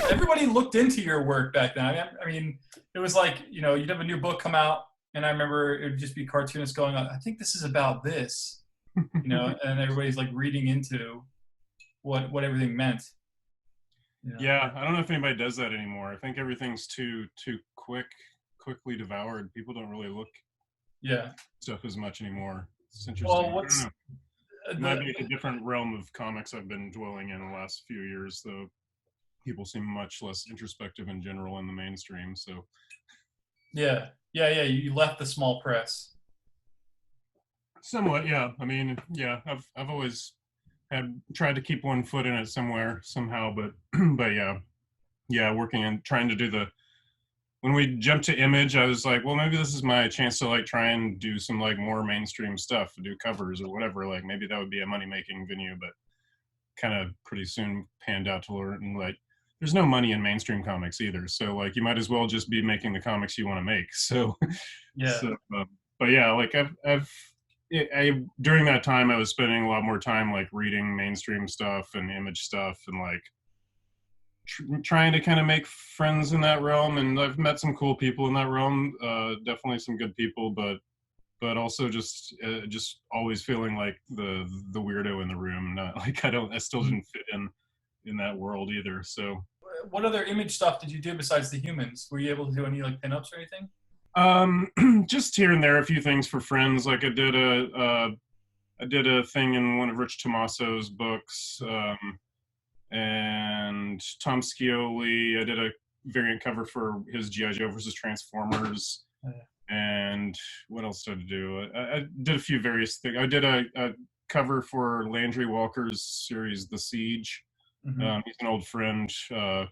everybody looked into your work back then. I mean, it was like, you know, you'd have a new book come out, and I remember it would just be cartoonists going on, I think this is about this, you know, and everybody's like reading into what everything meant. You know? Yeah, I don't know if anybody does that anymore. I think everything's too quickly devoured. People don't really look stuff as much anymore. It's interesting. Well, I don't what's know. It might be a different realm of comics I've been dwelling in the last few years, though. People seem much less introspective in general in the mainstream. So yeah. You left the small press. somewhat, yeah. I mean, yeah. I've always had tried to keep one foot in it somewhere somehow, but but yeah. Working and trying to do the when we jumped to Image, I was like, well, maybe this is my chance to like try and do some like more mainstream stuff, do covers or whatever. Like maybe that would be a money making venue, but kind of pretty soon panned out to learn like there's no money in mainstream comics either. So like you might as well just be making the comics you want to make. So Yeah. but yeah, like during that time I was spending a lot more time like reading mainstream stuff and Image stuff and like trying to kind of make friends in that realm, and I've met some cool people in that realm, definitely some good people, but also just always feeling like the weirdo in the room, not like I still didn't fit in that world either. So What other Image stuff did you do besides the Humans? Were you able to do any like pinups or anything? just here and there a few things for friends. Like I did a thing in one of Rich Tomaso's books, and Tom Scioli. I did a variant cover for his G.I. Joe versus Transformers. And what else did I do? I did a few various things. I did a cover for Landry Walker's series, The Siege. He's an old friend that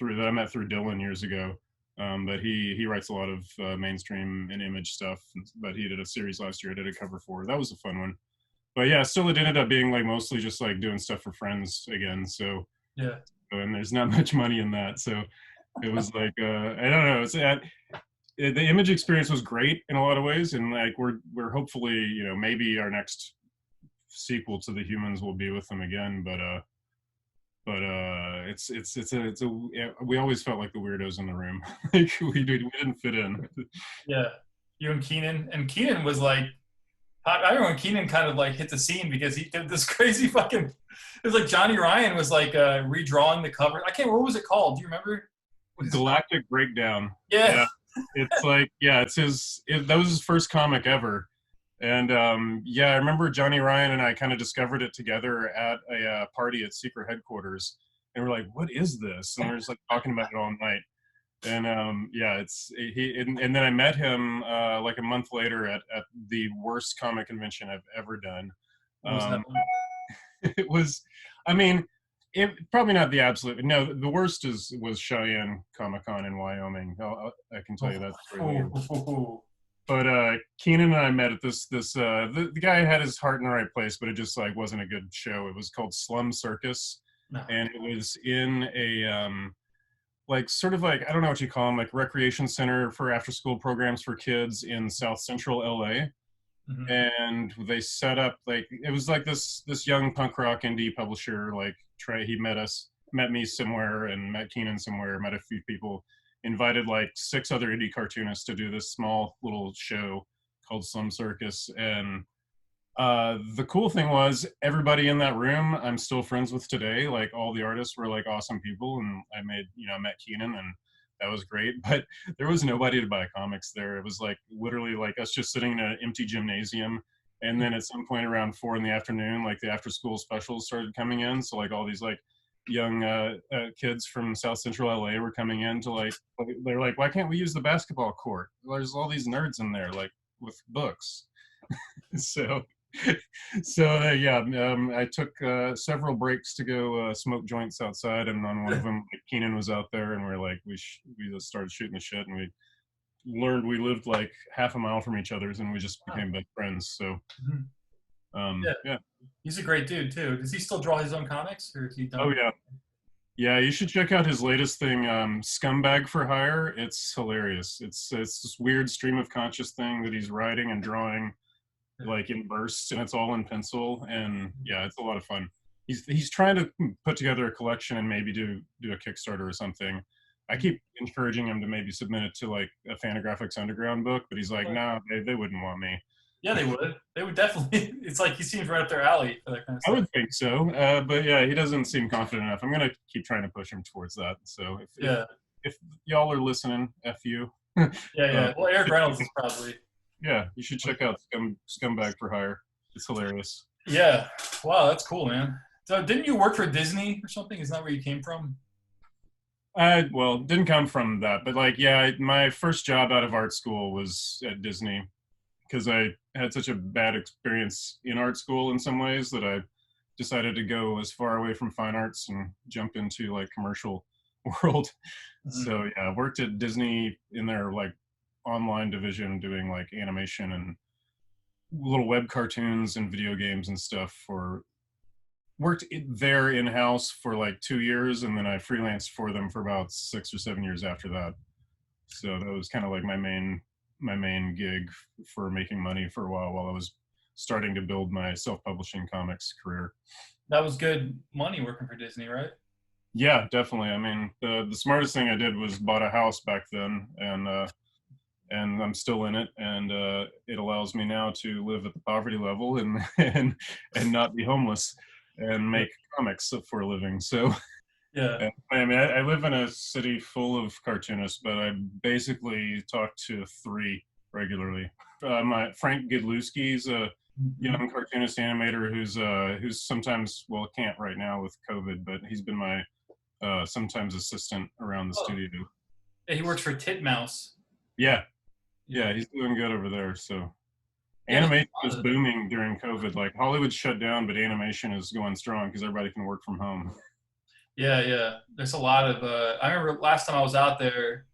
I met through Dylan years ago. But he writes a lot of mainstream and Image stuff. But he did a series last year I did a cover for. That was a fun one. But yeah, still it ended up being like mostly just like doing stuff for friends again. So yeah, and there's not much money in that. So it was like I don't know. The Image experience was great in a lot of ways, and like we're hopefully, you know, maybe our next sequel to the Humans will be with them again. But we always felt like the weirdos in the room. Like we didn't fit in. Yeah, you and Keenan was like, I remember when Keenan kind of like hit the scene because he did this crazy fucking. It was like Johnny Ryan was like redrawing the cover. I can't. What was it called? Do you remember? Galactic Breakdown. Yeah. It's like that was his first comic ever, and I remember Johnny Ryan and I kind of discovered it together at a party at Secret Headquarters, and we're like, what is this? And we're just like talking about it all night. And and then I met him like a month later at the worst comic convention I've ever done. It was, I mean, probably not the absolute. No, the worst was Cheyenne Comic Con in Wyoming. I can tell you that story later. But Keenan and I met at the guy had his heart in the right place, but it just like wasn't a good show. It was called Slum Circus, and it was in a like sort of like, I don't know what you call them, like recreation center for after school programs for kids in South Central LA. And they set up like, it was like this young punk rock indie publisher, like he met me somewhere and met Keenan somewhere, met a few people, invited like 6 other indie cartoonists to do this small little show called Slum Circus. And the cool thing was everybody in that room I'm still friends with today. Like all the artists were like awesome people, and I met Keenan, and that was great. But there was nobody to buy comics there. It was like literally like us just sitting in an empty gymnasium. And then at some point around 4 p.m, like the after school specials started coming in. So like all these like young kids from South Central LA were coming in to like, they're like, why can't we use the basketball court? There's all these nerds in there, like with books. So I took several breaks to go smoke joints outside, and on one of them, like, Keenan was out there, and we just started shooting the shit, and we learned we lived like half a mile from each other's, and we just became best friends. So, he's a great dude too. Does he still draw his own comics, or is he done? Oh yeah. You should check out his latest thing, Scumbag for Hire. It's hilarious. It's this weird stream of conscious thing that he's writing and drawing like in bursts, and it's all in pencil, and yeah, it's a lot of fun. he's trying to put together a collection and maybe do a Kickstarter or something. I keep encouraging him to maybe submit it to like a Fantagraphics Underground book, but he's like, no, they wouldn't want me. Yeah, they would. They would definitely. It's like he seems right up their alley for that kind of I stuff. would think so, but yeah, he doesn't seem confident enough. I'm gonna keep trying to push him towards that. So Yeah, if y'all are listening, f you. yeah. Well, Eric Reynolds is probably. Yeah, you should check out Scumbag for Hire. It's hilarious. Yeah. Wow, that's cool, man. So, didn't you work for Disney or something? Isn't that where you came from? Well, didn't come from that, but like, yeah, my first job out of art school was at Disney because I had such a bad experience in art school in some ways that I decided to go as far away from fine arts and jump into like commercial world. Mm-hmm. So yeah, I worked at Disney in their like online division doing like animation and little web cartoons and video games and stuff for worked there in-house for like 2 years, and then I freelanced for them for about 6 or 7 years after that. So that was kind of like my main gig for making money for a while I was starting to build my self-publishing comics career. That was good money working for Disney, right? Yeah, definitely. I mean, the smartest thing I did was bought a house back then, and I'm still in it, and it allows me now to live at the poverty level and and not be homeless and make comics for a living. So Yeah. I mean, I live in a city full of cartoonists, but I basically talk to 3 regularly. My Frank Gidlewski's a young cartoonist animator who's sometimes, well, can't right now with COVID, but he's been my sometimes assistant around the studio. Yeah, he works for Titmouse. Yeah, he's doing good over there. So animation was booming during COVID. Like Hollywood shut down, but animation is going strong because everybody can work from home. Yeah. There's a lot of. I remember last time I was out there,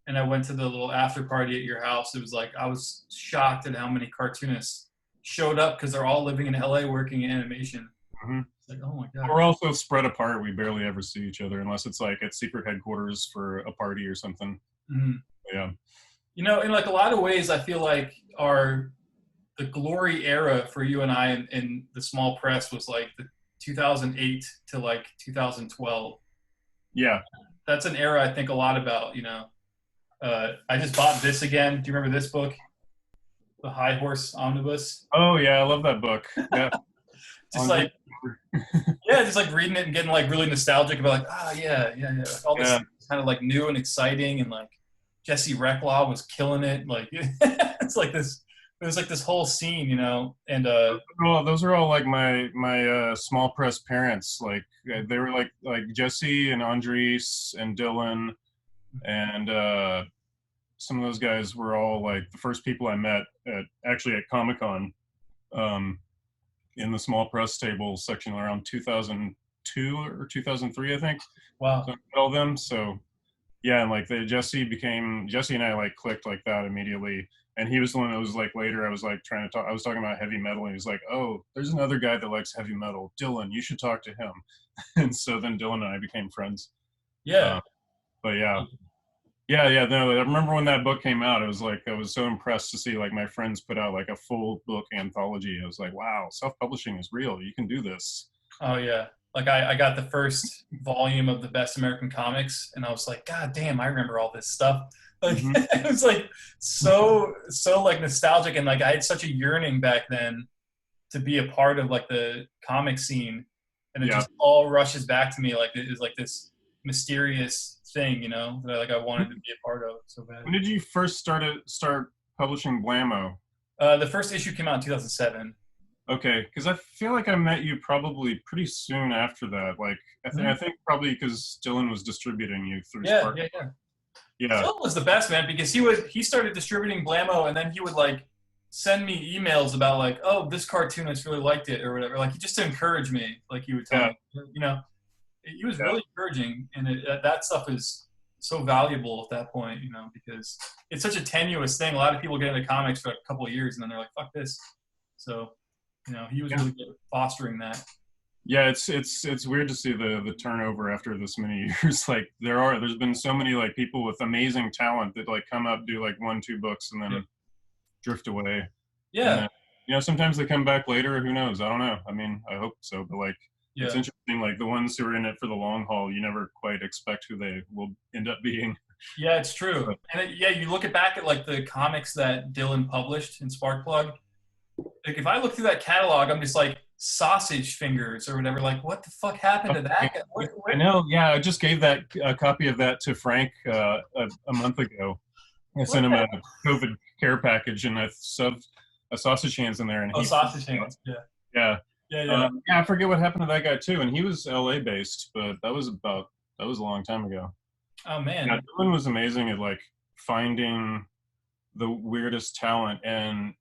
and I went to the little after party at your house. It was like I was shocked at how many cartoonists showed up because they're all living in LA working in animation. Mm-hmm. It's like, oh my god. We're also spread apart. We barely ever see each other unless it's like at secret headquarters for a party or something. Mm-hmm. Yeah. You know, in like a lot of ways, I feel like the glory era for you and I in the small press was like the 2008 to like 2012. Yeah. That's an era I think a lot about, you know. I just bought this again. Do you remember this book? The High Horse Omnibus? Oh, yeah. I love that book. Yeah. Just like, yeah, just like reading it and getting like really nostalgic about like, yeah. Like all this kind of like new and exciting, and like Jesse Reclaw was killing it. Like, it's like this. There's like this whole scene, you know, and well, those are all like my small press parents. Like they were like Jesse and Andres and Dylan, and some of those guys were all like the first people I met at Comic-Con, in the small press table section around 2002 or 2003, I think. Wow. So I met all them. So yeah, and like Jesse and I like clicked like that immediately. And he was the one that was like later I was like trying to talk. I was talking about heavy metal, and he was like, "Oh, there's another guy that likes heavy metal, Dylan. You should talk to him." And so then Dylan and I became friends. Yeah. But yeah. No, I remember when that book came out. It was like I was so impressed to see like my friends put out like a full book anthology. I was like, "Wow, self-publishing is real. You can do this." Oh yeah. Like I got the first volume of the Best American Comics, and I was like, God damn, I remember all this stuff. Like it was like so like nostalgic, and like I had such a yearning back then to be a part of like the comic scene, and it just all rushes back to me like it is like this mysterious thing, you know, that I wanted to be a part of so bad. When did you first start publishing Blammo? The first issue came out in 2007. Okay, because I feel like I met you probably pretty soon after that. Like I think probably because Dylan was distributing you through Spark. Yeah. Dylan was the best, man, because he started distributing Blammo, and then he would like send me emails about like, oh, this cartoonist really liked it or whatever. Like just to encourage me, like he would tell me, you know, he was really encouraging, and that stuff is so valuable at that point, you know, because it's such a tenuous thing. A lot of people get into comics for a couple of years and then they're like, fuck this. So, you know, he was really good at fostering that. Yeah, it's weird to see the turnover after this many years. Like there's been so many like people with amazing talent that like come up, do like 1-2 books, and then drift away. Yeah. Then, you know, sometimes they come back later. Who knows? I don't know. I mean, I hope so. But like, it's Yeah. interesting. Like the ones who are in it for the long haul, you never quite expect who they will end up being. Yeah, it's true. But, And yeah, you look back at like the comics that Dylan published in Sparkplug. Like if I look through that catalog, I'm just like sausage fingers or whatever. Like, what the fuck happened to that guy? I know. Yeah, I just gave that a copy of that to Frank a month ago. I sent him a COVID care package, and I shoved a sausage hands in there, and Oh, sausage hands. Yeah. yeah. Yeah. Yeah, I forget what happened to that guy too, and he was LA based, but that was a long time ago. Oh man. Yeah, Dylan was amazing at like finding the weirdest talent, and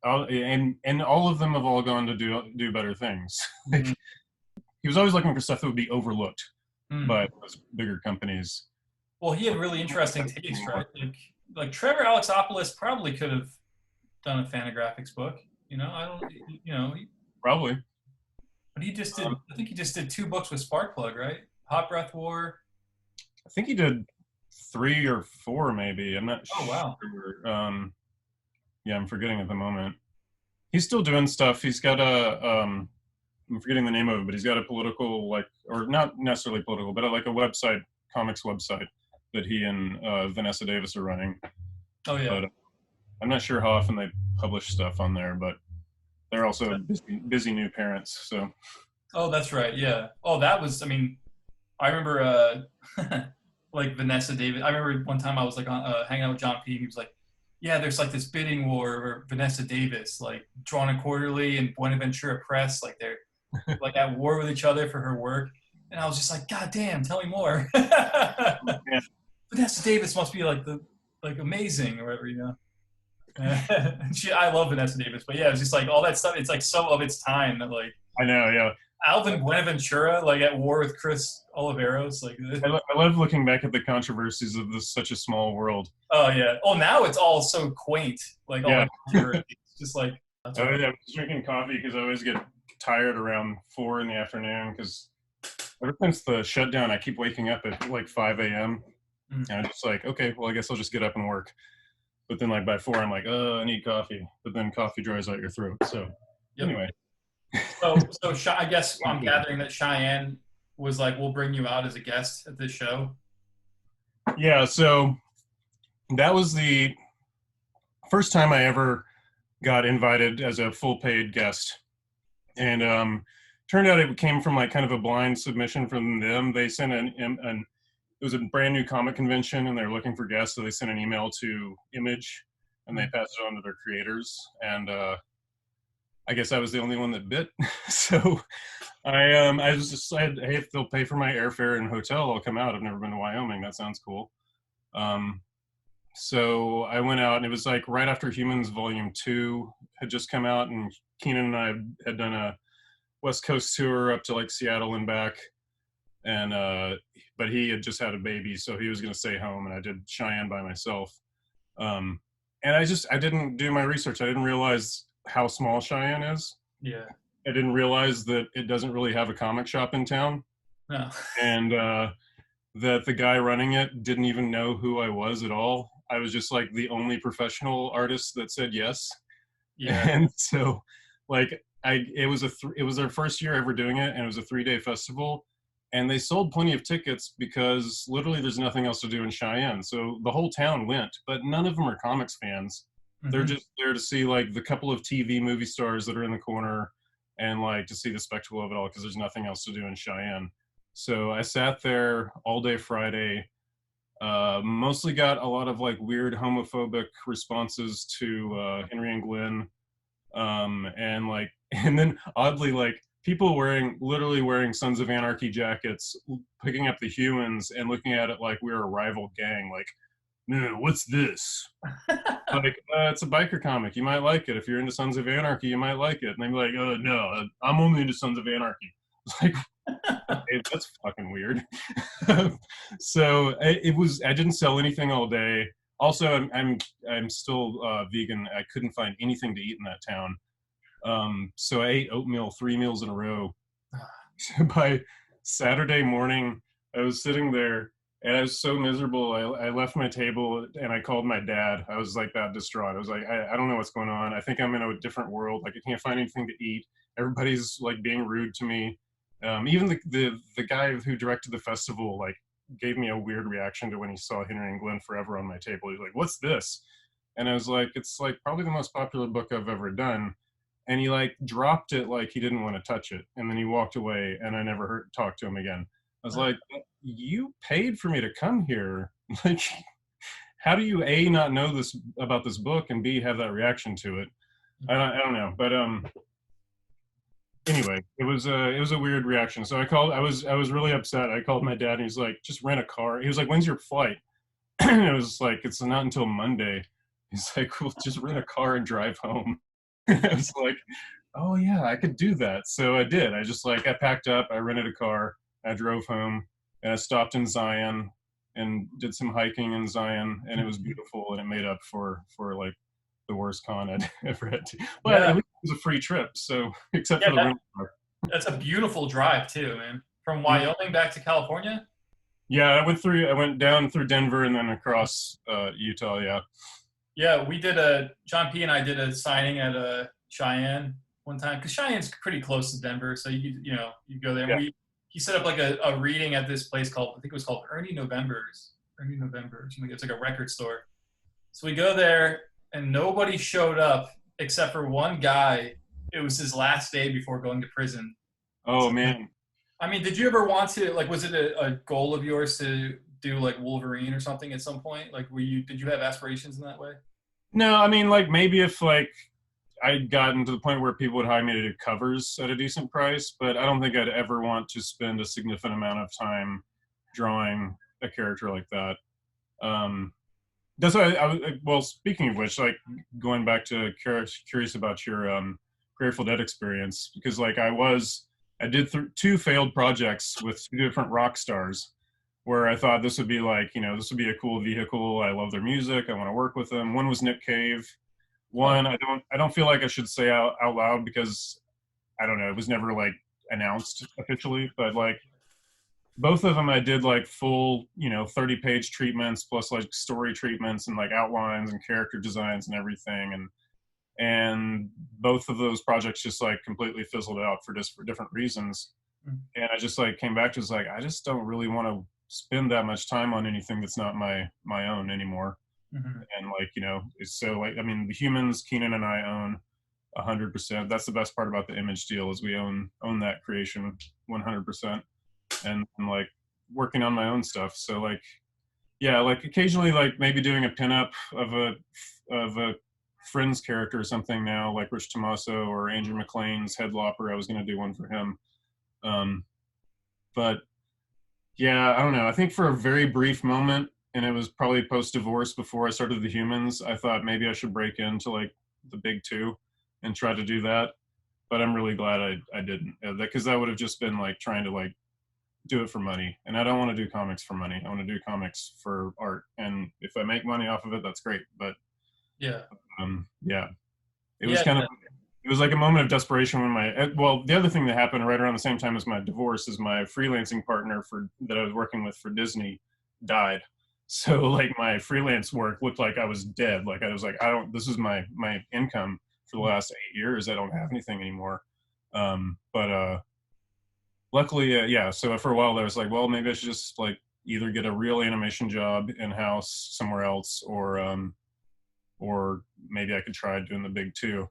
all of them have all gone to do better things. Like he was always looking for stuff that would be overlooked by those bigger companies. Well, he had really interesting taste, right? Like Trevor Alexopoulos probably could have done a Fantagraphics book. You know, I don't. You know, Probably. but he just did. I think he just did 2 books with Sparkplug, right? Hot Breath War. I think he did 3 or 4, maybe. I'm not Oh wow. sure. Yeah, I'm forgetting at the moment. He's still doing stuff. He's got I'm forgetting the name of it, but he's got a political, like, or not necessarily political, but like a website, comics website that he and Vanessa Davis are running. Oh yeah. But I'm not sure how often they publish stuff on there, but they're also busy new parents. So. Oh, that's right. Yeah. Oh, that was. I mean, I remember like Vanessa Davis. I remember one time I was like hanging out with John P. And he was like, "Yeah, there's like this bidding war where Vanessa Davis, like Drawn and Quarterly and Buenaventura Press, like they're like at war with each other for her work." And I was just like, "God damn, tell me more." Yeah. Vanessa Davis must be like amazing or whatever, you know. I love Vanessa Davis, but yeah, it's just like all that stuff. It's like so of its time that like I know, yeah. Alvin Buenaventura, like at war with Chris Oliveros, like. I love looking back at the controversies of this such a small world. Oh yeah. Oh, now it's all so quaint. Like Yeah. it's just like. I was drinking coffee because I always get tired around 4 in the afternoon because ever since the shutdown, I keep waking up at like 5 a.m. And I'm just like, okay, well, I guess I'll just get up and work. But then like by 4, I'm like, oh, I need coffee. But then coffee dries out your throat. So anyway. So I guess I'm gathering that Cheyenne was like, we'll bring you out as a guest at this show. Yeah, so that was the first time I ever got invited as a full paid guest. And turned out it came from like kind of a blind submission from them. They sent it was a brand new comic convention and they're looking for guests. So they sent an email to Image and they passed it on to their creators. And I guess I was the only one that bit. So I was just said, hey, if they'll pay for my airfare and hotel, I'll come out. I've never been to Wyoming. That sounds cool. So I went out and it was like right after Humans Volume 2 had just come out and Keenan and I had done a West Coast tour up to like Seattle and back. And but he had just had a baby, so he was going to stay home, and I did Cheyenne by myself. And I didn't do my research. I didn't realize how small Cheyenne is. Yeah. I didn't realize that it doesn't really have a comic shop in town. No. And that the guy running it didn't even know who I was at all. I was just like the only professional artist that said yes. Yeah. And so like it was their first year ever doing it, and it was a 3-day festival. And they sold plenty of tickets because literally there's nothing else to do in Cheyenne. So the whole town went, but none of them are comics fans. Mm-hmm. They're just there to see like the couple of TV movie stars that are in the corner and like to see the spectacle of it all because there's nothing else to do in Cheyenne. So I sat there all day Friday, mostly got a lot of like weird homophobic responses to Henry and Glenn. And then oddly like, people literally wearing Sons of Anarchy jackets, picking up the Humans and looking at it like we were a rival gang. Like, no, what's this? Like, it's a biker comic. You might like it. If you're into Sons of Anarchy, you might like it. And they'd be like, oh, no, I'm only into Sons of Anarchy. It's like, okay, that's fucking weird. So I didn't sell anything all day. Also, I'm still vegan. I couldn't find anything to eat in that town. So I ate oatmeal 3 meals in a row. By Saturday morning, I was sitting there and I was so miserable. I left my table and I called my dad. I was like that distraught. I was like, I don't know what's going on. I think I'm in a different world. Like I can't find anything to eat. Everybody's like being rude to me. Even the guy who directed the festival like gave me a weird reaction to when he saw Henry and Glenn Forever on my table. He's like, "What's this?" And I was like, "It's like probably the most popular book I've ever done." And he like dropped it like he didn't want to touch it, and then he walked away, and I never talked to him again. I was like, "You paid for me to come here. Like, how do you A, not know this about this book, and B, have that reaction to it?" I don't know, but anyway, it was a weird reaction. So I was really upset. I called my dad, and he's like, "Just rent a car." He was like, "When's your flight?" And it was like, "It's not until Monday." He's like, "Well, just rent a car and drive home." I was like, "Oh yeah, I could do that." So I did. I packed up, I rented a car, I drove home, and I stopped in Zion and did some hiking in Zion, and it was beautiful, and it made up for like the worst con I'd ever had to. But Yeah, at least it was a free trip, so except yeah, for the rental car. that's a beautiful drive too, man. From Mm. Wyoming back to California. Yeah, I went down through Denver and then across Utah. Yeah. Yeah, John P and I did a signing at Cheyenne one time because Cheyenne's pretty close to Denver, so you go there. And Yeah. he set up like a reading at this place called, I think it was called Ernie November. Something. It's like a record store. So we go there and nobody showed up except for one guy. It was his last day before going to prison. Oh So, man. I mean, did you ever want to, like, was it a goal of yours to do like Wolverine or something at some point? Like, did you have aspirations in that way? No, I mean, like maybe if like I'd gotten to the point where people would hire me to do covers at a decent price, but I don't think I'd ever want to spend a significant amount of time drawing a character like that. Um, that's why well, speaking of which, like going back to curious about your Grateful Dead experience, because like I did two failed projects with two different rock stars where I thought this would be like, this would be a cool vehicle. I love their music. I want to work with them. One was Nick Cave. Oh, One, I don't feel like I should say out loud because I don't know, it was never like announced officially, but like both of them I did like full, 30-page treatments plus like story treatments and like outlines and character designs and everything. And both of those projects just like completely fizzled out for different reasons. And I just like came back to like, I just don't really want to spend that much time on anything that's not my own anymore. mm-hmm. And like, so like, I mean, the Humans Keenan and I own 100%. That's the best part about the Image deal is we own that creation 100%. And like working on my own stuff. So like, yeah, like occasionally like maybe doing a pinup of a Friends character or something now, like Rich Tomaso or Andrew McLean's Headlopper. I was going to do one for him. But yeah, I don't know. I think for a very brief moment, and it was probably post-divorce before I started the Humans, I thought maybe I should break into like the big two and try to do that. But I'm really glad I didn't, because that would have just been like trying to like do it for money. And I don't want to do comics for money. I want to do comics for art. And if I make money off of it, that's great. But Yeah. yeah, it was Yeah. kind of, it was like a moment of desperation when the other thing that happened right around the same time as my divorce is my freelancing partner that I was working with for Disney died. So like my freelance work looked like I was dead. Like I was like, this is my income for the last 8 years. I don't have anything anymore. But luckily, yeah. So for a while there was like, well, maybe I should just like either get a real animation job in-house somewhere else or maybe I could try doing the big two.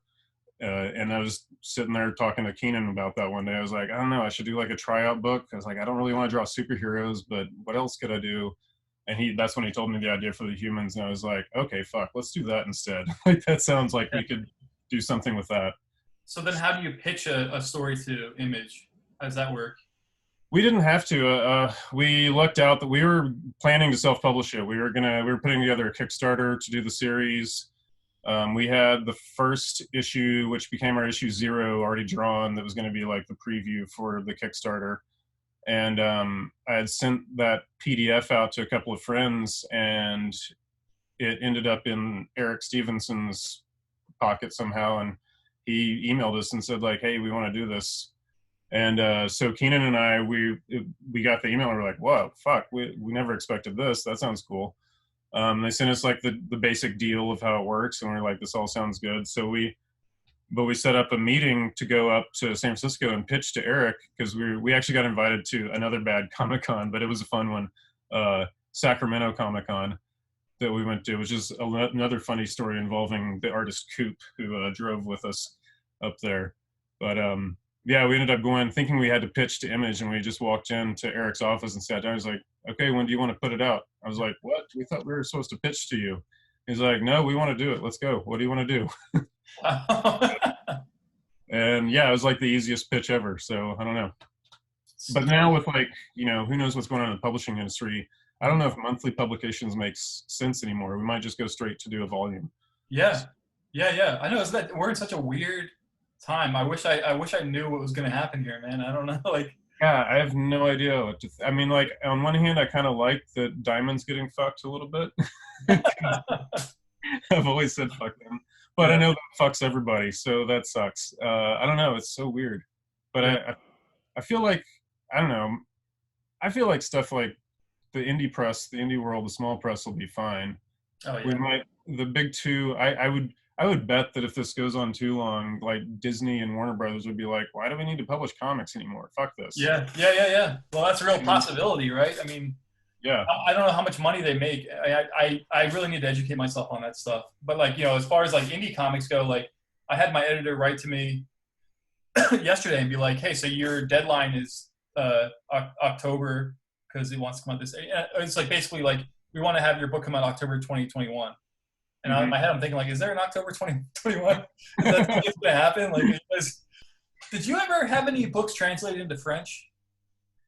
And I was sitting there talking to Keenan about that one day. I was like, I don't know, I should do like a tryout book. I was like, I don't really want to draw superheroes, but what else could I do? And that's when he told me the idea for the Humans. And I was like, okay, fuck, let's do that instead. Like, that sounds like we could do something with that. So then how do you pitch a story to Image? How does that work? We didn't have to. We lucked out that we were planning to self-publish it. We were putting together a Kickstarter to do the series. We had the first issue, which became our issue 0, already drawn. That was going to be like the preview for the Kickstarter. And I had sent that PDF out to a couple of friends, and it ended up in Eric Stevenson's pocket somehow. And he emailed us and said like, "Hey, we want to do this." And so Keenan and I, we got the email and we're like, "Whoa, fuck, we never expected this. That sounds cool." They sent us like the basic deal of how it works, and we're like, "This all sounds good." So we but we set up a meeting to go up to San Francisco and pitch to Eric, because we actually got invited to another bad Comic-Con, but it was a fun one, Sacramento Comic-Con that we went to, which is another funny story involving the artist Coop, who drove with us up there. But yeah, we ended up going thinking we had to pitch to Image, and we just walked into Eric's office and sat down. He's like, okay, when do you want to put it out? I was like, what? We thought we were supposed to pitch to you. He's like, no, we want to do it. Let's go. What do you want to do? And yeah, it was like the easiest pitch ever. So I don't know. But now with like, you know, who knows what's going on in the publishing industry. I don't know if monthly publications makes sense anymore. We might just go straight to do a volume. Yeah. I know. Isn't that we're in such a weird time? I wish I knew what was going to happen here, man. I don't know. Like, yeah, I have no idea what to. I mean, like on one hand, I kind of like that Diamond's getting fucked a little bit. I've always said fuck them, but I know that fucks everybody, so that sucks. I don't know. It's so weird, but I feel like I don't know. I feel like stuff like the indie press, the indie world, the small press will be fine. Oh yeah. We might the big two. I would bet that if this goes on too long, like Disney and Warner Brothers would be like, why do we need to publish comics anymore? Fuck this. Yeah. Well, that's a real possibility, right? I mean, yeah. I don't know how much money they make. I really need to educate myself on that stuff. But like, you know, as far as like indie comics go, like I had my editor write to me yesterday and be like, hey, so your deadline is October because he wants to come out this. It's like basically like we want to have your book come out October 2021. And in my head, I'm thinking like, is there an October 2021? Is that going to happen? Like, did you ever have any books translated into French?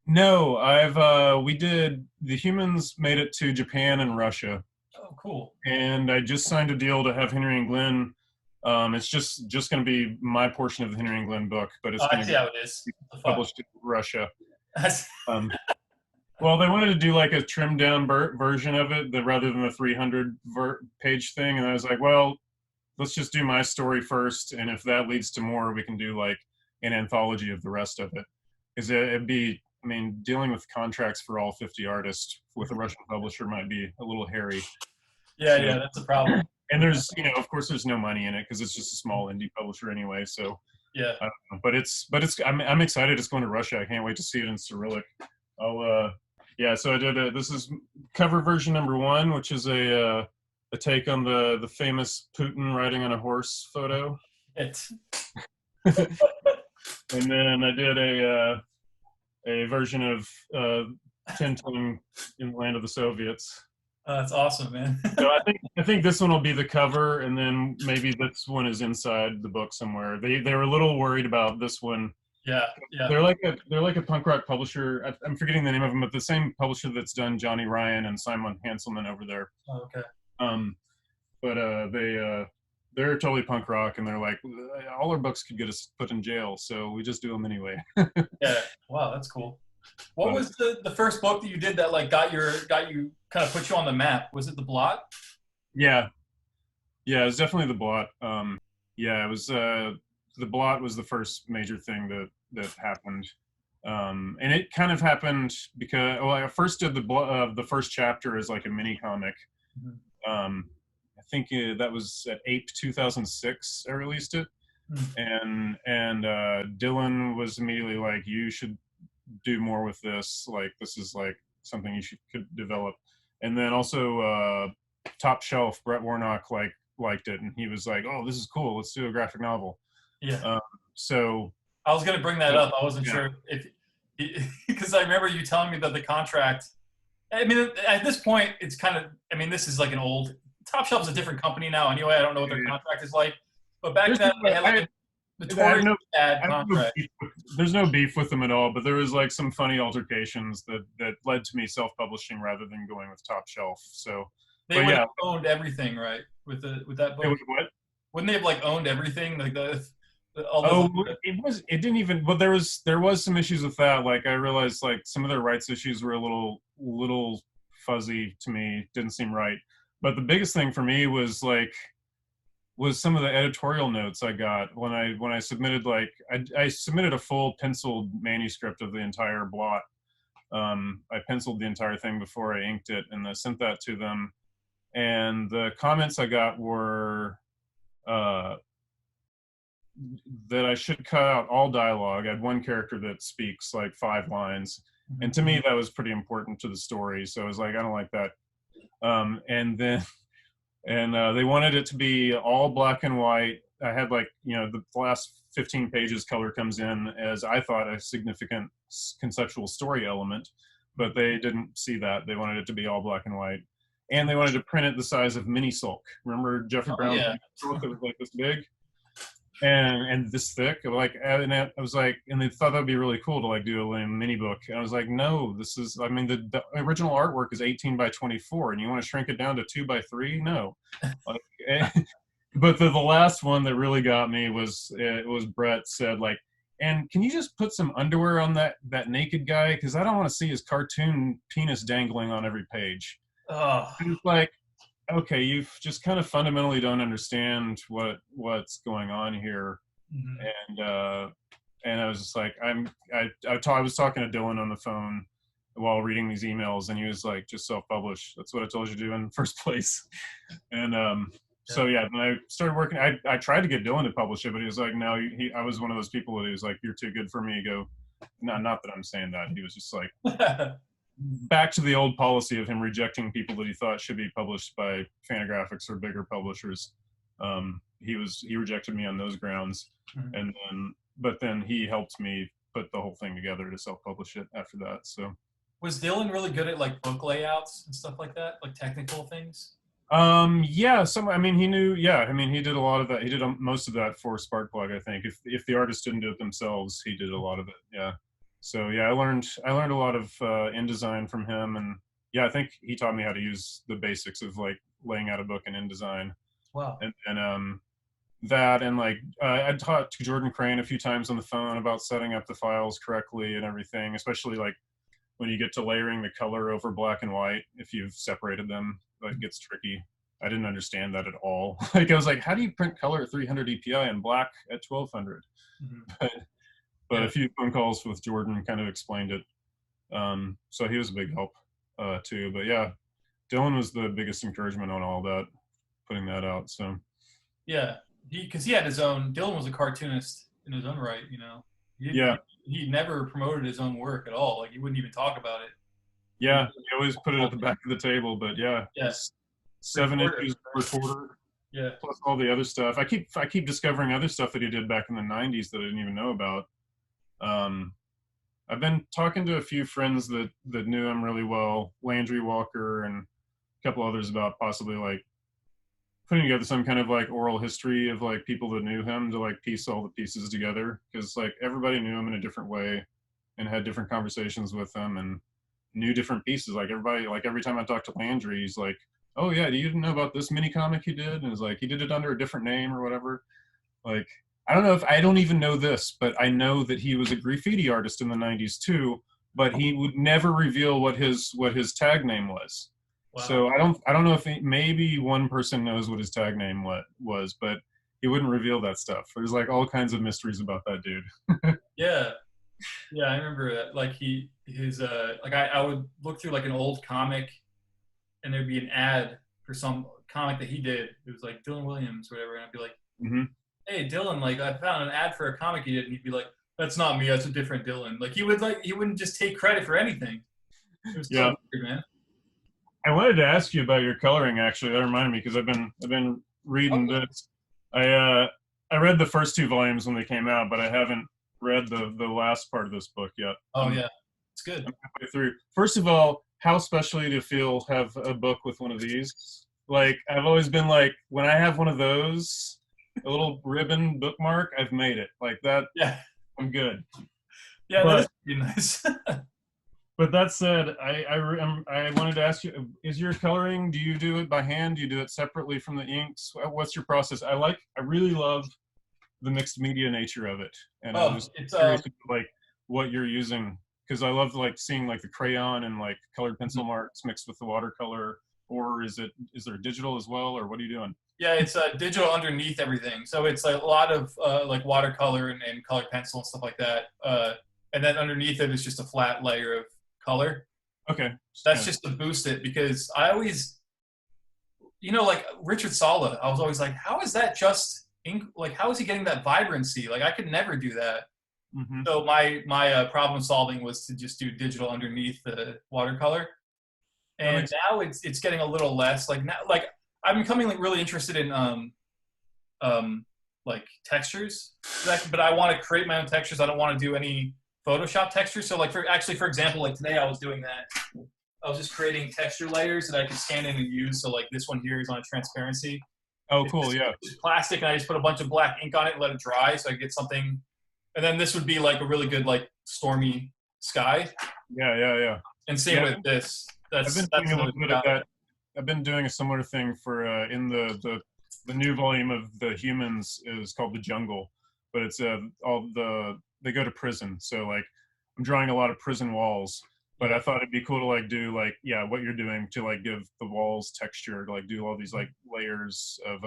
No, we did. The Humans made it to Japan and Russia. Oh, cool. And I just signed a deal to have Henry and Glenn. It's just going to be my portion of the Henry and Glenn book, but it's going to be published in Russia. Well, they wanted to do like a trimmed down version of it rather than the 300 page thing. And I was like, well, let's just do my story first. And if that leads to more, we can do like an anthology of the rest of it. Because it'd be, I mean, dealing with contracts for all 50 artists with a Russian publisher might be a little hairy. Yeah, that's a problem. And there's, you know, of course there's no money in it because it's just a small indie publisher anyway. So yeah, I don't know. But I'm excited. It's going to Russia. I can't wait to see it in Cyrillic. Yeah, so I did this is cover version number 1, which is a take on the famous Putin riding on a horse photo. And then I did a version of Tintin in the Land of the Soviets. That's awesome, man. So I think this one will be the cover, and then maybe this one is inside the book somewhere. They were a little worried about this one. Yeah. They're like a punk rock publisher. I'm forgetting the name of them, but the same publisher that's done Johnny Ryan and Simon Hanselman over there. Oh, okay. But they're totally punk rock, and they're like, all our books could get us put in jail, so we just do them anyway. Yeah. Wow, that's cool. What was the first book that you did that like got you kind of put you on the map? Was it the Blot? Yeah, it was definitely the Blot. Yeah, it was. The Blot was the first major thing that happened, and it kind of happened because I first did the first chapter as like a mini comic. I think that was at APE 2006. I released it, and Dylan was immediately like, "You should do more with this. Like, this is like something you could develop." And then also Top Shelf, Brett Warnock liked it, and he was like, "Oh, this is cool. Let's do a graphic novel." Yeah. So I was going to bring that up. I wasn't sure if because I remember you telling me that the contract. I mean, at this point, it's kind of. I mean, this is like an old. Top Shelf is a different company now. Anyway, I don't know what their contract is like. But back then, they had like a notorious bad contract. There's no beef with them at all. But there was like some funny altercations that led to me self-publishing rather than going with Top Shelf. So they would have owned everything, right? With that book. What? Wouldn't they have like owned everything? Like it didn't even. Well, there was some issues with that. Like I realized like some of their rights issues were a little fuzzy to me. Didn't seem right. But the biggest thing for me was some of the editorial notes I got when I submitted I submitted a full penciled manuscript of the entire Blot. I penciled the entire thing before I inked it, and I sent that to them. And the comments I got were that I should cut out all dialogue. I had one character that speaks like 5 lines, and to me that was pretty important to the story. So I was like, I don't like that. And then they wanted it to be all black and white. I had like, the last 15 pages color comes in as I thought a significant conceptual story element, but they didn't see that. They wanted it to be all black and white. And they wanted to print it the size of Mini Sulk. Remember Jeffrey Brown's book that was like this big and this thick? Like, and I was like, and they thought that'd be really cool to like do a mini book. And I was like, no, this is, I mean, the original artwork is 18 by 24, and you want to shrink it down to 2 by 3? No. Like, but the last one that really got me was Brett said like, and can you just put some underwear on that naked guy? Because I don't want to see his cartoon penis dangling on every page. It's like, okay, you've just kind of fundamentally don't understand what's going on here. And I was just like, I was talking to Dylan on the phone while reading these emails, and he was like, just self-publish. That's what I told you to do in the first place. And so yeah, when I started working, I tried to get Dylan to publish it, but he was like, no, I was one of those people that he was like, you're too good for me. Go, no, not that I'm saying that. He was just like, back to the old policy of him rejecting people that he thought should be published by Fantagraphics or bigger publishers. He rejected me on those grounds, but then he helped me put the whole thing together to self-publish it after that. So was Dylan really good at like book layouts and stuff like that, like technical things? Yeah, I mean, he knew, he did a lot of that. He did most of that for Sparkplug, I think. If the artists didn't do it themselves, he did a lot of it. Yeah. So yeah, I learned a lot of InDesign from him, and yeah, I think he taught me how to use the basics of like laying out a book in InDesign. Wow. And that, and like I talked to Jordan Crane a few times on the phone about setting up the files correctly and everything, especially like when you get to layering the color over black and white. If you've separated them, that gets tricky. I didn't understand that at all. Like I was like, how do you print color at 300 DPI and black at 1200? But a few phone calls with Jordan kind of explained it. So he was a big help too. But yeah, Dylan was the biggest encouragement on all that, putting that out. So yeah, because he had his own. Dylan was a cartoonist in his own right. He never promoted his own work at all. Like he wouldn't even talk about it. Yeah, he always put it at the back of the table. But yeah, yes, 7 issues per quarter. Yeah, plus all the other stuff. I keep discovering other stuff that he did back in the 90s that I didn't even know about. I've been talking to a few friends that knew him really well, Landry Walker and a couple others, about possibly like putting together some kind of like oral history of like people that knew him to like piece all the pieces together, because like everybody knew him in a different way and had different conversations with him and knew different pieces. Like everybody, like every time I talk to Landry, he's like, oh yeah, do you know about this mini comic he did? And it's like he did it under a different name or whatever. Like I don't even know this, but I know that he was a graffiti artist in the 90s too, but he would never reveal what his tag name was. Wow. So I don't know if maybe one person knows what his tag name was, but he wouldn't reveal that stuff. There's like all kinds of mysteries about that dude. Yeah, I remember that. Like I would look through like an old comic, and there'd be an ad for some comic that he did. It was like Dylan Williams or whatever, and I'd be like, hey Dylan, like I found an ad for a comic you did, and he'd be like, that's not me, that's a different Dylan. Like he wouldn't just take credit for anything. It was so weird, man. I wanted to ask you about your coloring, actually. That reminded me, because I've been reading this. I read the first 2 volumes when they came out, but I haven't read the last part of this book yet. Oh yeah, it's good. I'm halfway through. First of all, how special do you feel have a book with one of these? Like I've always been like, when I have one of those, a little ribbon bookmark, I've made it. Like that. Yeah, I'm good. Yeah, that is pretty nice. But that said, I wanted to ask you: is your coloring? Do you do it by hand? Do you do it separately from the inks? What's your process? I really love the mixed media nature of it, and I'm just curious like what you're using, because I love like seeing like the crayon and like colored pencil marks mixed with the watercolor. Or is there digital as well, or what are you doing? Yeah, it's digital underneath everything. So it's like a lot of like watercolor and colored pencil and stuff like that. And then underneath it is just a flat layer of color. Okay. That's just to boost it, because I always, like Richard Sala, I was always like, how is that just ink, like how is he getting that vibrancy? Like I could never do that. Mm-hmm. So my problem solving was to just do digital underneath the watercolor, and now it's getting a little less. Like now, like I'm becoming like really interested in like textures, but I want to create my own textures. I don't want to do any Photoshop textures. So like for example, like today I was doing that. I was just creating texture layers that I could scan in and use. So like this one here is on a transparency. Oh, cool. Yeah. It's plastic, and I just put a bunch of black ink on it and let it dry, so I get something. And then this would be like a really good like stormy sky. Yeah. And same with this. I've been doing a little bit of that. I've been doing a similar thing for in the new volume of the Humans is called The Jungle, but it's they go to prison. So like I'm drawing a lot of prison walls. But I thought it'd be cool to like do like what you're doing to like give the walls texture, to like do all these like layers of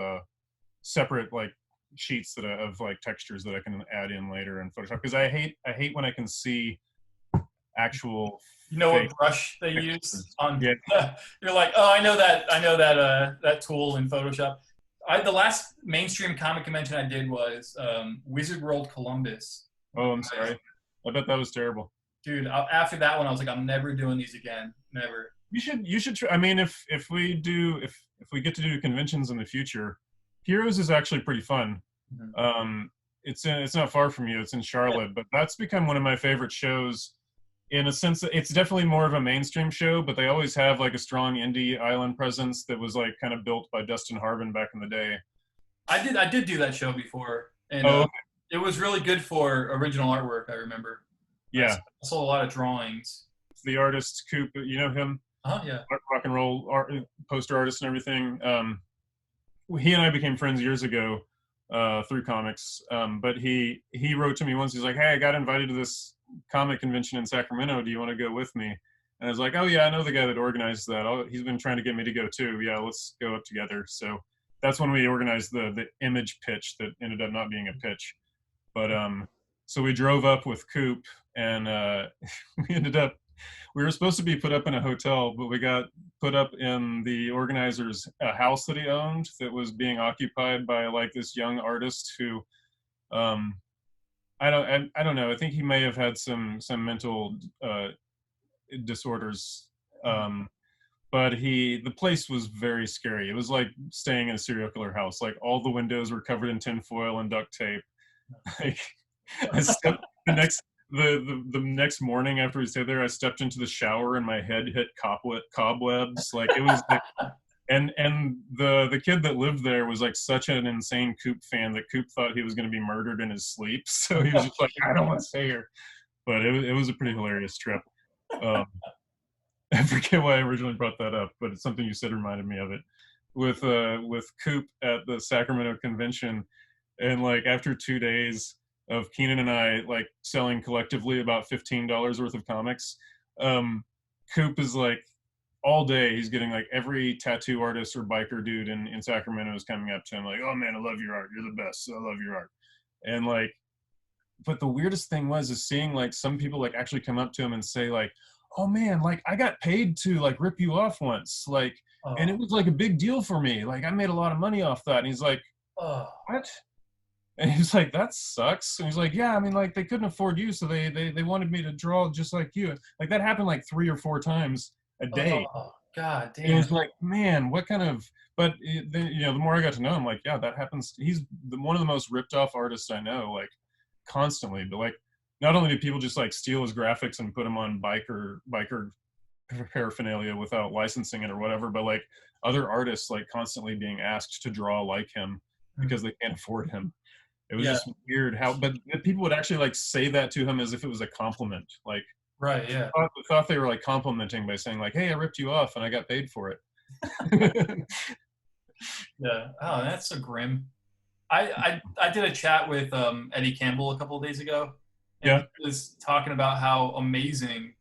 separate like sheets of like textures that I can add in later in Photoshop, because I hate when I can see actual what brush they use on. Yeah. You're like, oh, I know that tool in Photoshop. The last mainstream comic convention I did was Wizard World Columbus. Oh, I'm sorry. I bet that was terrible. Dude, after that one, I was like, I'm never doing these again. Never. You should try. I mean, if we get to do conventions in the future, Heroes is actually pretty fun. Mm-hmm. It's not far from you. It's in Charlotte, but that's become one of my favorite shows. In a sense, it's definitely more of a mainstream show, but they always have like a strong indie island presence that was like kind of built by Dustin Harbin back in the day. I did do that show before, and it was really good for original artwork. I remember. Yeah, I sold a lot of drawings. The artist Coop, you know him? Yeah. Rock and roll art, poster artist and everything. He and I became friends years ago through comics. But he wrote to me once. He's like, "Hey, I got invited to this comic convention in Sacramento. Do you want to go with me?" And I was like, "Oh yeah, I know the guy that organized that. He's been trying to get me to go too. Yeah, let's go up together." So that's when we organized the image pitch that ended up not being a pitch. But so we drove up with Coop, and we were supposed to be put up in a hotel, but we got put up in the organizer's house that he owned that was being occupied by like this young artist who, I don't know. I think he may have had some mental disorders. But the place was very scary. It was like staying in a serial killer house. Like all the windows were covered in tinfoil and duct tape. Like I stepped the next morning after we stayed there, I stepped into the shower and my head hit cobwebs. Like it was like, and the kid that lived there was like such an insane Coop fan that Coop thought he was going to be murdered in his sleep. So he was just like, I don't want to stay here. But it was a pretty hilarious trip. I forget why I originally brought that up, but it's something you said reminded me of it. With Coop at the Sacramento convention, and like after 2 days of Keenan and I like selling collectively about $15 worth of comics, Coop is like all day he's getting like every tattoo artist or biker dude in Sacramento is coming up to him like, "Oh man, I love your art. You're the best. I love your art." And like, but the weirdest thing is seeing like some people like actually come up to him and say like, "Oh man, like I got paid to like rip you off once, like, and it was like a big deal for me. Like I made a lot of money off that." And he's like, "What?" And he's like, "That sucks." And he's like, "Yeah, I mean, like they couldn't afford you, so they wanted me to draw just like you." Like that happened like 3 or 4 times a day. Oh God damn. And it was like, man, what kind of? But then, the more I got to know him, like, yeah, that happens. He's one of the most ripped off artists I know, like constantly. But like, not only do people just like steal his graphics and put them on biker paraphernalia without licensing it or whatever, but like other artists like constantly being asked to draw like him because they can't afford him. It was just weird but people would actually like say that to him as if it was a compliment. Like, right, yeah. Thought they were like complimenting by saying like, "Hey, I ripped you off and I got paid for it." Yeah. Oh, that's so grim. I did a chat with Eddie Campbell a couple of days ago. And he was talking about how amazing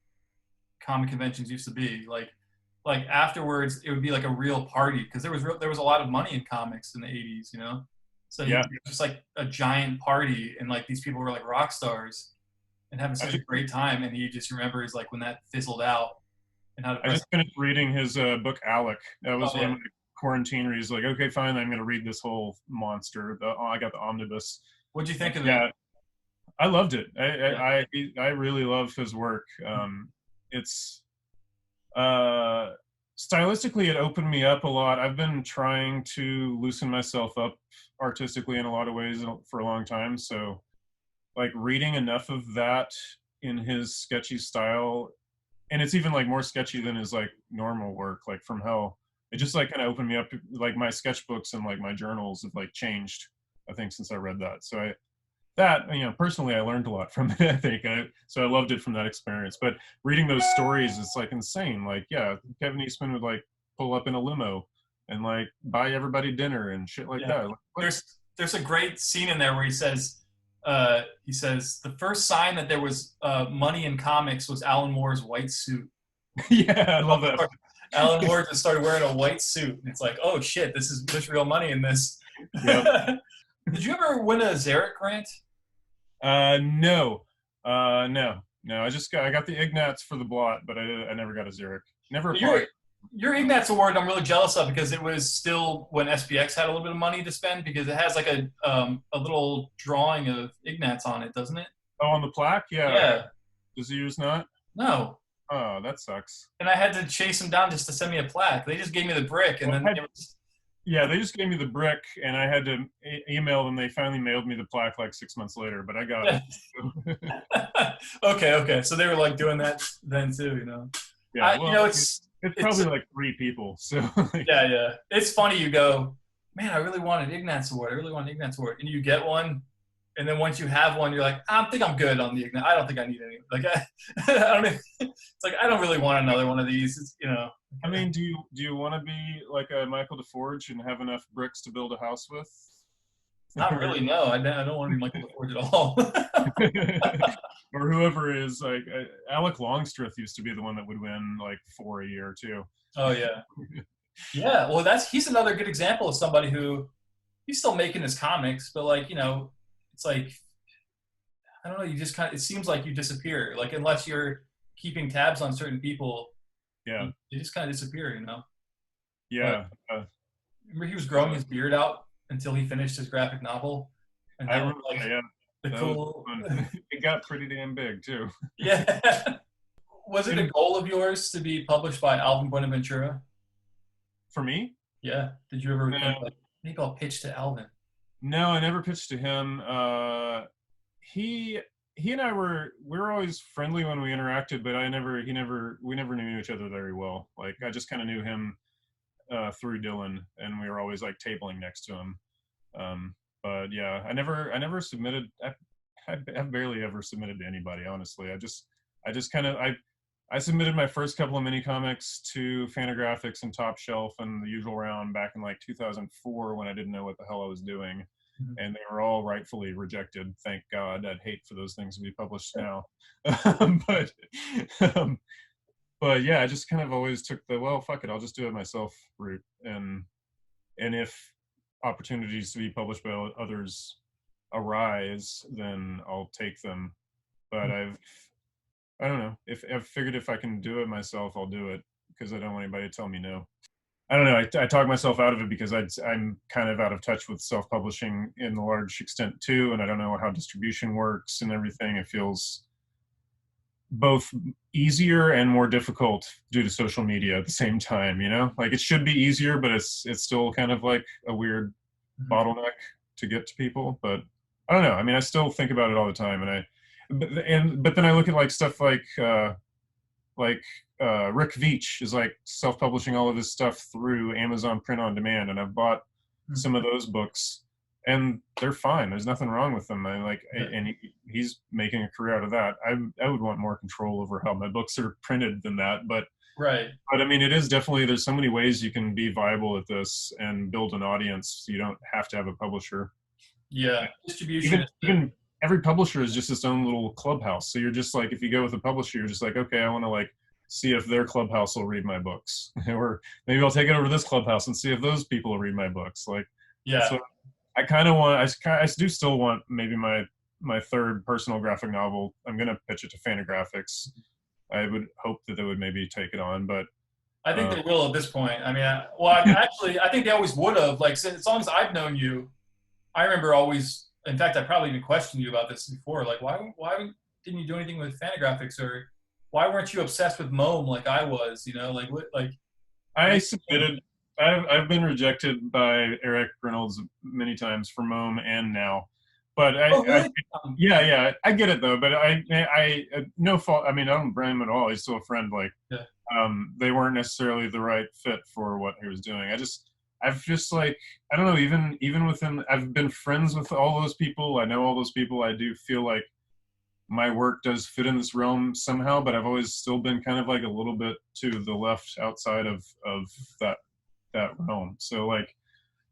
comic conventions used to be. Like afterwards, it would be like a real party because there was a lot of money in comics in the 80s, you know. So it was just like a giant party, and like these people were like rock stars and having such a great time. And he just remembers like when that fizzled out and how. I just finished reading his book Alec. That was quarantine where he's like, okay, fine, I'm going to read this whole monster. I got the Omnibus. What'd you think of Yeah, it? I loved it. Yeah. I really love his work. It's uh, stylistically, it opened me up a lot. I've been trying to loosen myself up artistically in a lot of ways for a long time. So, like reading enough of that in his sketchy style, and it's even like more sketchy than his like normal work, like From Hell. It just like kind of opened me up. Like my sketchbooks and like my journals have like changed, I think, since I read that. So personally, I learned a lot from it. I think so I loved it from that experience. But reading those stories, it's like insane. Like, yeah, Kevin Eastman would like pull up in a limo and like buy everybody dinner and shit like Yeah. that. Like, There's a great scene in there where he says the first sign that there was money in comics was Alan Moore's white suit. yeah, I love that. Alan Moore just started wearing a white suit. And it's like, oh shit, there's real money in this. Yep. Did you ever win a Zarek grant? No. No. I got the Ignatz for the Blot, but I never got a Zarek. Never applied. Your Ignatz Award I'm really jealous of because it was still when SPX had a little bit of money to spend because it has like a little drawing of Ignatz on it, doesn't it? Oh, on the plaque? Yeah. Yeah. Does yours not? No. Oh, that sucks. And I had to chase him down just to send me a plaque. They just gave me the brick, and then yeah, they just gave me the brick, and I had to email them. They finally mailed me the plaque like 6 months later, but I got it. Okay. So they were like doing that then too, you know. Yeah, well, it's probably it's like 3 people. So yeah. It's funny. You go, man, I really want an Ignatz Award. And you get one, and then once you have one, you're like, I think I'm good on the Ignatz. I don't think I need any. Like I don't. It's like I don't really want another one of these. It's, you know. I mean, do you want to be like a Michael DeForge and have enough bricks to build a house with? Not really. No, I don't want to be Michael DeForge at all. Or whoever is like Alec Longstreth used to be the one that would win like 4 a year too. Oh yeah. Yeah. Well, he's another good example of somebody who he's still making his comics, but like, you know, it's like I don't know. You just it seems like you disappear. Like unless you're keeping tabs on certain people. Yeah. You just kind of disappear, you know? Yeah. Remember he was growing his beard out until he finished his graphic novel? And I remember, like, yeah. The cool... It got pretty damn big, too. Yeah. Was it a goal of yours to be published by Alvin Buenaventura? For me? Yeah. Did you ever think, like, maybe I'll pitch to Alvin? No, I never pitched to him. He and I were always friendly when we interacted, but we never knew each other very well. Like I just kind of knew him through Dylan, and we were always like tabling next to him. But yeah, I never submitted. I've barely ever submitted to anybody, honestly. I submitted my first couple of mini comics to Fantagraphics and Top Shelf and the usual round back in like 2004 when I didn't know what the hell I was doing. And they were all rightfully rejected. Thank God. I'd hate for those things to be published now. But yeah, I just kind of always took the, well, fuck it, I'll just do it myself route. And if opportunities to be published by others arise, then I'll take them. But I don't know. I've figured if I can do it myself, I'll do it because I don't want anybody to tell me no. I don't know. I talk myself out of it because I'm kind of out of touch with self-publishing in a large extent too, and I don't know how distribution works and everything. It feels both easier and more difficult due to social media at the same time. You know, like it should be easier, but it's still kind of like a weird bottleneck to get to people. But I don't know. I mean, I still think about it all the time, but then I look at like stuff like Rick Veitch is like self-publishing all of his stuff through Amazon Print on Demand, and I've bought some of those books, and they're fine. There's nothing wrong with them. And he's making a career out of that. I would want more control over how my books are printed than that, but right. But I mean, it is definitely, there's so many ways you can be viable at this and build an audience. You don't have to have a publisher. Yeah, distribution. Even every publisher is just its own little clubhouse. So you're just like, if you go with a publisher, you're just like, okay, I want to like see if their clubhouse will read my books, or maybe I'll take it over to this clubhouse and see if those people will read my books. Like, yeah. So I kind of want, I do still want maybe my third personal graphic novel. I'm gonna pitch it to Fantagraphics. I would hope that they would maybe take it on, but I think Um, they will at this point. I mean, actually, I think they always would have. Like, since, as long as I've known you, I remember always. In fact, I probably even questioned you about this before. Like, why didn't you do anything with Fantagraphics, or why weren't you obsessed with Mome like I was? You know, like what, like I what? submitted. I've been rejected by Eric Reynolds many times for Mome and now, but Oh, really? yeah, I get it though. But I no fault. I mean, I don't blame him at all. He's still a friend. Like, Yeah. they weren't necessarily the right fit for what he was doing. I've just like, I don't know. Even within, I've been friends with all those people. I know all those people. I do feel like my work does fit in this realm somehow, but I've always still been kind of like a little bit to the left outside of that realm. So like,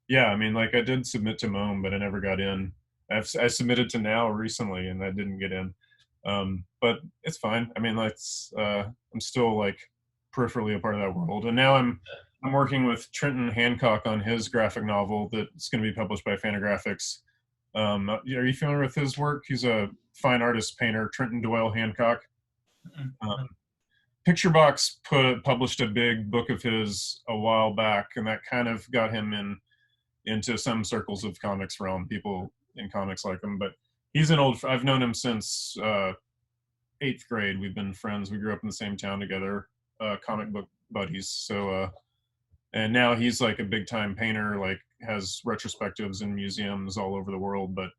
yeah, I mean, like I did submit to Moan, but I never got in. I submitted to Now recently, and I didn't get in. But it's fine. I mean, like, I'm still like peripherally a part of that world, and now I'm working with Trenton Hancock on his graphic novel that's going to be published by Fantagraphics. Are you familiar with his work? He's a fine artist painter, Trenton Doyle Hancock. Um, Picturebox published a big book of his a while back, and that kind of got him into some circles of comics realm. People in comics like him, but he's an old. I've known him since 8th grade. We've been friends. We grew up in the same town together, comic book buddies. So, and now he's like a big time painter. Like has retrospectives in museums all over the world, but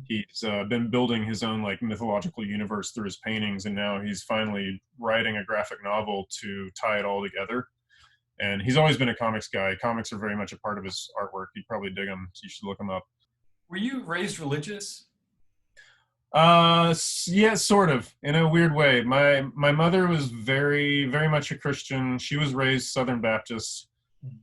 he's been building his own like mythological universe through his paintings, and now he's finally writing a graphic novel to tie it all together. And he's always been a comics guy. Comics are very much a part of his artwork. You'd probably dig them, so you should look them up. Were you raised religious? Yeah, sort of, in a weird way. My mother was very much a Christian. She was raised Southern Baptist,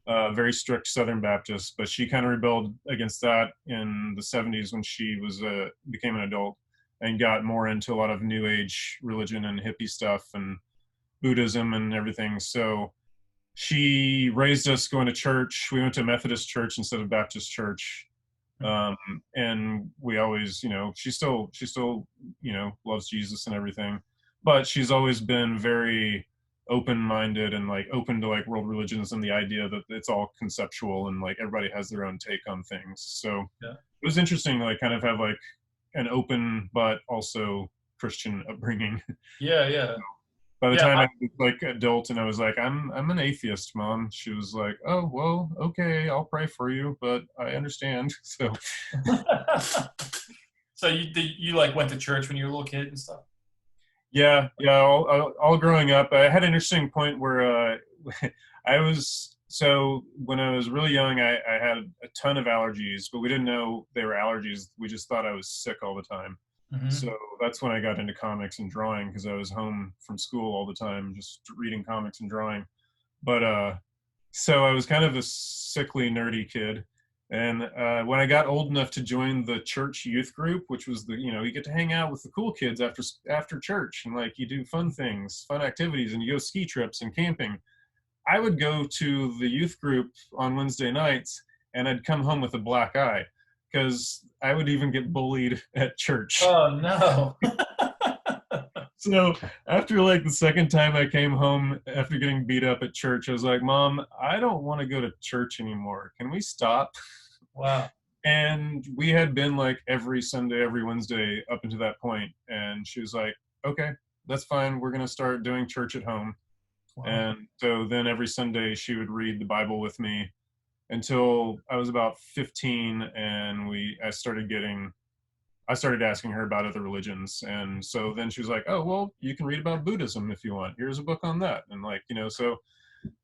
very strict Southern Baptist, but she kind of rebelled against that in the 70s when she was became an adult and got more into a lot of New Age religion and hippie stuff and Buddhism and everything. So she raised us going to church. We went to Methodist church instead of Baptist church. And we always, she still, loves Jesus and everything, but she's always been very open-minded and like open to like world religions and the idea that it's all conceptual and like everybody has their own take on things. So Yeah. it was interesting to like kind of have like an open but also Christian upbringing. Yeah. By the Yeah. time I was like adult and I was like, I'm an atheist, Mom. She was like, oh well, okay, I'll pray for you, but I understand. So So you like went to church when you were a little kid and stuff? yeah, all growing up, I had an interesting point where I was so when I was really young, I had a ton of allergies, but we didn't know they were allergies. We just thought I was sick all the time. Mm-hmm. So that's when I got into comics and drawing because I was home from school all the time, just reading comics and drawing. But so I was kind of a sickly, nerdy kid. And when I got old enough to join the church youth group, which was you get to hang out with the cool kids after church, and like you do fun things, fun activities, and you go ski trips and camping. I would go to the youth group on Wednesday nights, and I'd come home with a black eye because I would even get bullied at church. Oh no. So after like the second time I came home after getting beat up at church, I was like, Mom, I don't want to go to church anymore. Can we stop? Wow. And we had been like every Sunday, every Wednesday up until that point. And she was like, okay, that's fine. We're going to start doing church at home. Wow. And so then every Sunday she would read the Bible with me until I was about 15. And I started asking her about other religions. And so then she was like, oh, well, you can read about Buddhism if you want. Here's a book on that. And like, so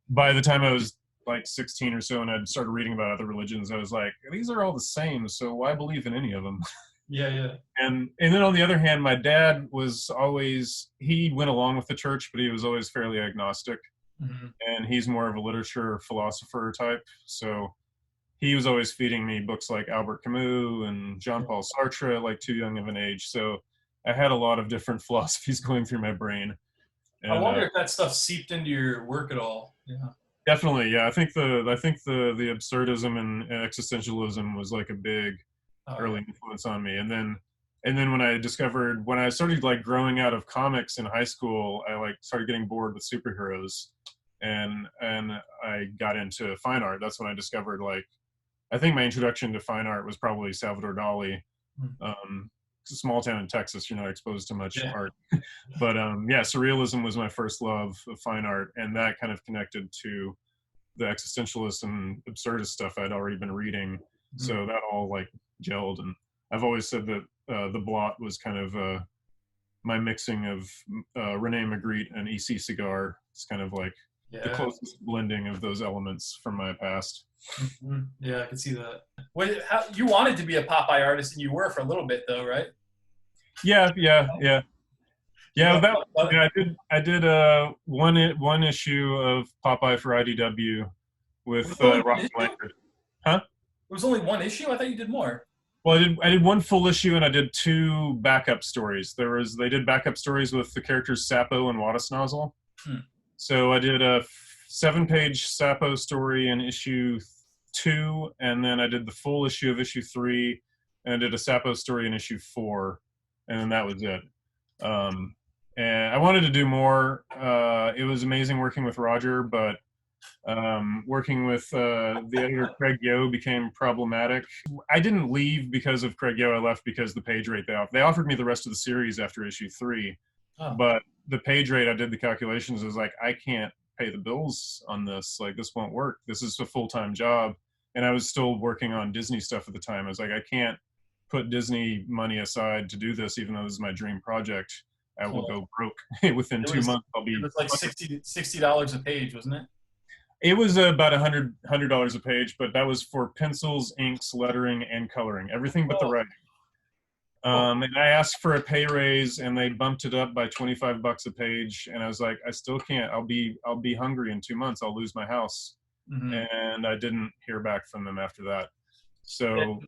by the time I was like 16 or so and I'd started reading about other religions, I was like, these are all the same. So why believe in any of them? Yeah. And then on the other hand, my dad was always, he went along with the church, but he was always fairly agnostic. Mm-hmm. And he's more of a literature philosopher type. So he was always feeding me books like Albert Camus and Jean-Paul Sartre at like too young of an age. So I had a lot of different philosophies going through my brain. And, I wonder if that stuff seeped into your work at all. Yeah. Definitely, yeah. I think the absurdism and existentialism was like a big early influence on me. And then when I started like growing out of comics in high school, I like started getting bored with superheroes. and I got into fine art. That's when I discovered, like, I think my introduction to fine art was probably Salvador Dali. It's a small town in Texas, you're not exposed to much art. But yeah, surrealism was my first love of fine art, and that kind of connected to the existentialist and absurdist stuff I'd already been reading. So that all like gelled, and I've always said that the Blot was kind of my mixing of Rene Magritte and E.C. Cigar. It's kind of like the closest blending of those elements from my past. Yeah, I can see that. How, you wanted to be a Popeye artist, and you were for a little bit, though, right? Yeah. I did one issue of Popeye for IDW with Rob Blanchard. Huh? It was only one issue? I thought you did more. Well, I did one full issue, and I did 2 backup stories. They did backup stories with the characters Sapo and Water Snozzle. So I did a 7-page Sapo story in issue 2, and then I did the full issue of issue 3, and I did a Sapo story in issue 4, and then that was it. And I wanted to do more. It was amazing working with Roger, but working with the editor Craig Yo became problematic. I didn't leave because of Craig Yo. I left because the page rate they offered me the rest of the series after issue 3, but the page rate, I did the calculations, was like, I can't pay the bills on this. Like, this won't work. This is a full-time job, and I was still working on Disney stuff at the time. I was like, I can't put Disney money aside to do this, even though this is my dream project. I will go broke within 2 months. It was like $60 a page, wasn't it? It was about $100 a page, but that was for pencils, inks, lettering, and coloring. Everything but the writing. And I asked for a pay raise, and they bumped it up by $25 a page. And I was like, I still can't. I'll be hungry in 2 months. I'll lose my house. And I didn't hear back from them after that. So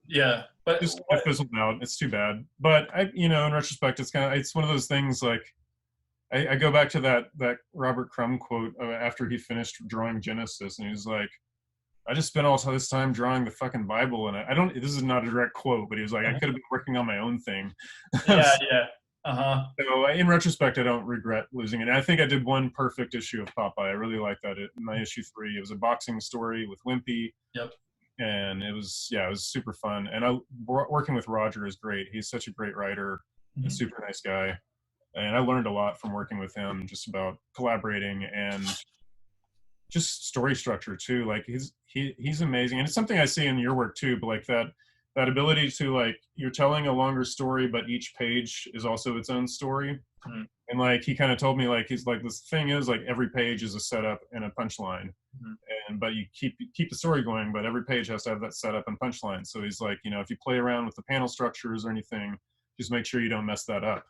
but just fizzled out. It's too bad. But in retrospect, it's one of those things. Like, I go back to that Robert Crumb quote after he finished drawing Genesis, and he was like, I just spent all this time drawing the fucking Bible, and this is not a direct quote, but he was like, I could have been working on my own thing. So in retrospect, I don't regret losing it. And I think I did one perfect issue of Popeye. I really liked that. My issue 3, it was a boxing story with Wimpy. And it was super fun. And working with Roger is great. He's such a great writer, a super nice guy. And I learned a lot from working with him, just about collaborating and just story structure too. Like, he's amazing, and it's something I see in your work too. But like that ability to, like, you're telling a longer story, but each page is also its own story. And like, he kind of told me, like, he's like, this thing is like every page is a setup and a punchline, but you keep the story going, but every page has to have that setup and punchline. So he's like, if you play around with the panel structures or anything, just make sure you don't mess that up.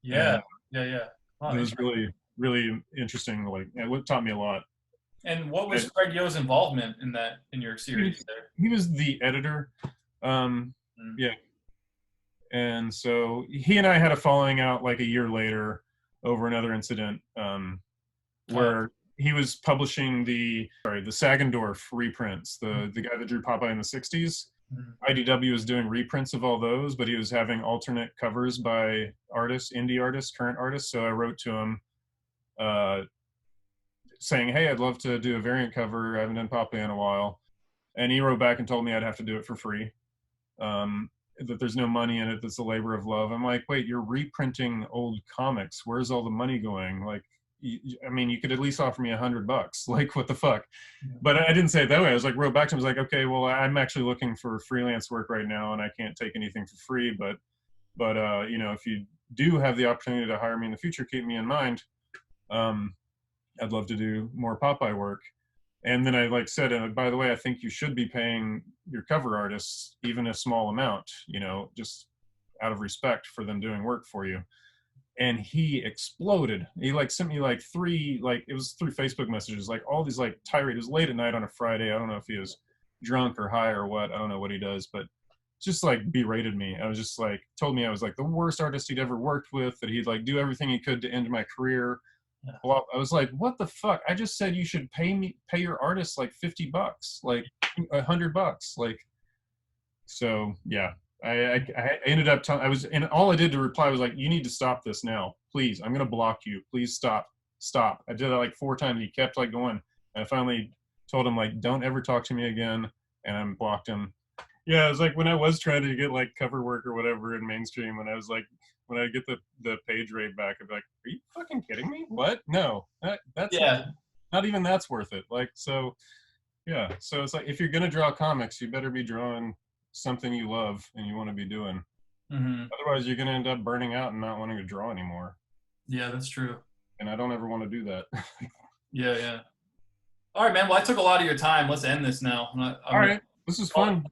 Wow, it was really, really interesting. Like, it taught me a lot. And what was Craig Yo's involvement in your series there? He was the editor. And so he and I had a falling out like a year later over another incident where he was publishing the Sagendorf reprints, the guy that drew Popeye in the 60s. IDW was doing reprints of all those, but he was having alternate covers by artists, indie artists, current artists. So I wrote to him saying, hey, I'd love to do a variant cover. I haven't done Popeye in a while. And he wrote back and told me I'd have to do it for free. That there's no money in it, that's a labor of love. I'm like, wait, you're reprinting old comics. Where's all the money going? Like, you could at least offer me $100. Like, what the fuck? But I didn't say it that way. I was like, wrote back to him, I was like, okay, well, I'm actually looking for freelance work right now, and I can't take anything for free. But if you do have the opportunity to hire me in the future, keep me in mind. I'd love to do more Popeye work. And then I said, and by the way, I think you should be paying your cover artists even a small amount, just out of respect for them doing work for you. And he exploded. He sent me 3, it was 3 Facebook messages, all these tirade. It was late at night on a Friday. I don't know if he was drunk or high or what. I don't know what he does, but just berated me. I was just told me I was the worst artist he'd ever worked with, that he'd do everything he could to end my career. Well, I was like, what the fuck? I just said you should pay your artists $50, $100. So yeah, I ended up and all I did to reply was you need to stop this now, please. I'm gonna block you. Please stop. stop. I did that like 4 times. He kept like going. And I finally told him like, don't ever talk to me again. And I blocked him. Yeah, it was like when I was trying to get like cover work or whatever in mainstream, when I was like, when I get the page rate back, I'd be like, are you fucking kidding me? What? No, that's Yeah. not even that's worth it. Like, so yeah. So it's like, if you're going to draw comics, you better be drawing something you love and you want to be doing. Mm-hmm. Otherwise, you're going to end up burning out and not wanting to draw anymore. Yeah, that's true. And I don't ever want to do that. Yeah, yeah. All right, man. Well, I took a lot of your time. Let's end this now. All right. This is fun.